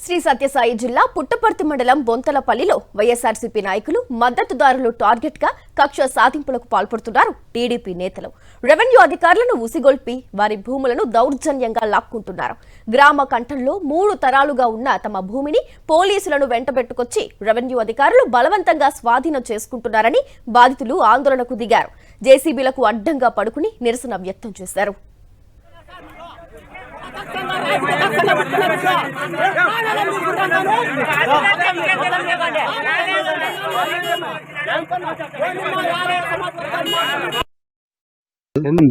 శ్రీ సత్యసాయి జిల్లా పుట్టపర్తి మండలం బొంతలపల్లిలో వైఎస్ఆర్సీపీ నాయకులు మద్దతుదారులు టార్గెట్ గా కక్ష సాధింపులకు పాల్పడుతున్నారు. టీడీపీ నేతలు రెవెన్యూ అధికారులను ఉసిగొల్పి వారి భూములను దౌర్జన్యంగా లాక్కుంటున్నారు. గ్రామ కంఠంలో 3 తరాలుగా ఉన్న తమ భూమిని పోలీసులను వెంటబెట్టుకొచ్చి రెవెన్యూ అధికారులు బలవంతంగా స్వాధీనం చేసుకుంటున్నారని బాధితులు ఆందోళనకు దిగారు. జేసీబీలకు అడ్డంగా పడుకుని నిరసన వ్యక్తం చేశారు.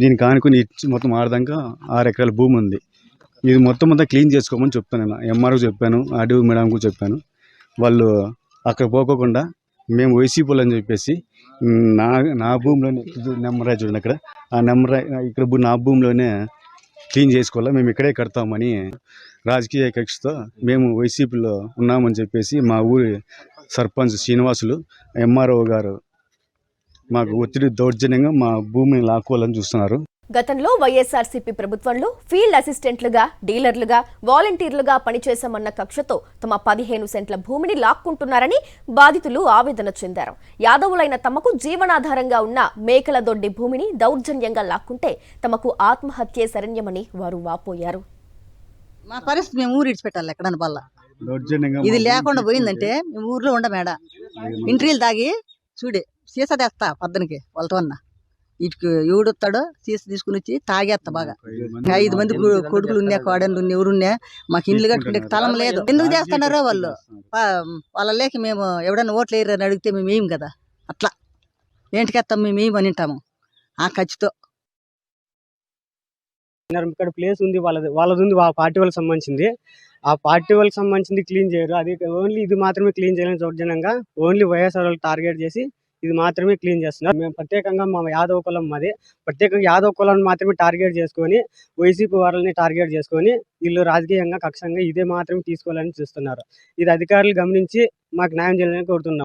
దీనికి ఆనుకుని మొత్తం ఆడదాకా 6 ఎకరాల భూమి ఉంది. ఇది మొత్తం అంతా క్లీన్ చేసుకోమని చెప్తాను. ఎంఆర్ఓ చెప్పాను, ఆర్డీఓ మేడంకు చెప్పాను. వాళ్ళు అక్కడ పోకోకుండా మేము వైసీపీలు అని చెప్పేసి నా భూమిలోనే నెమ్మరాయి చూడండి, అక్కడ ఆ నెమ్మరాయి ఇక్కడ నా భూమిలోనే క్లీన్ చేసుకోవాలి, మేము ఇక్కడే కడతామని రాజకీయ కక్షతో మేము వైసీపీలో ఉన్నామని చెప్పేసి మా ఊరి సర్పంచ్ శ్రీనివాసులు ఎంఆర్ఓ గారు మాకు ఒత్తిడి దౌర్జన్యంగా మా భూమిని లాక్కోవాలని చూస్తున్నారు. గతంలో వైఎస్ఆర్సీపీ ప్రభుత్వంలో ఫీల్డ్ అసిస్టెంట్లుగా, డీలర్లుగా, వాలంటీర్లుగా పనిచేశామన్న కక్షతో తమ 15 సెంట్ల భూమిని లాక్కుంటున్నారని బాధితులు ఆవేదన చెందారు. యాదవులైన తమకు జీవనాధారంగా ఉన్న మేకల దొడ్డి భూమిని దౌర్జన్యంగా లాక్కుంటే తమకు ఆత్మహత్యే శరణ్యమని వారు వాపోయారు. మా పరిస్థితి మేము ఊరు ఇడిచిపెట్టాలి ఎక్కడన్నా బల్ల ఇది లేకుండా పోయిందంటే మేము ఊర్లో ఉండమేడ ఇంట్రీలు తాగి చూడే సీసా తెస్తా పొద్దునకి వాళ్ళతో అన్న ఇటుకు ఎవడొస్తాడో సీస తీసుకుని వచ్చి తాగేస్తా బాగా. 5 మంది కొడుకులు ఉన్నా, కోడళ్ళు ఉన్నా, ఎవరున్నా మాకు ఇండ్లు కట్టుకుంటే తలం లేదు. ఎందుకు చేస్తున్నారో వాళ్ళు వాళ్ళ లేక మేము ఎవడన్నా ఓట్లు వేయరని అడిగితే మేము వేయం కదా, అట్లా ఏంటికేస్తాం మేము వేయం అని వింటాము ఆ ఖర్చుతో. ఇక్కడ ప్లేస్ ఉంది, వాళ్ళది ఉంది, ఆ పార్టీ వాళ్ళకి సంబంధించింది. ఆ పార్టీ వాళ్ళకి సంబంధించింది క్లీన్ చేయరు. అది ఓన్లీ ఇది మాత్రమే క్లీన్ చేయాలని దౌర్జన్యంగా ఓన్లీ వైఎస్ఆర్ వాళ్ళు టార్గెట్ చేసి ఇది మాత్రమే క్లీన్ చేస్తున్నారు. మేము ప్రత్యేకంగా మా యాదవ కులం మాది, ప్రత్యేకంగా యాదవ కులాన్ని మాత్రమే టార్గెట్ చేసుకొని వైసీపీ వాళ్ళని టార్గెట్ చేసుకొని వీళ్ళు రాజకీయంగా కక్షంగా ఇదే మాత్రమే తీసుకోవాలని చూస్తున్నారు. ఇది అధికారులు గమనించి మాకు న్యాయం చేయాలని కోరుతున్నాం.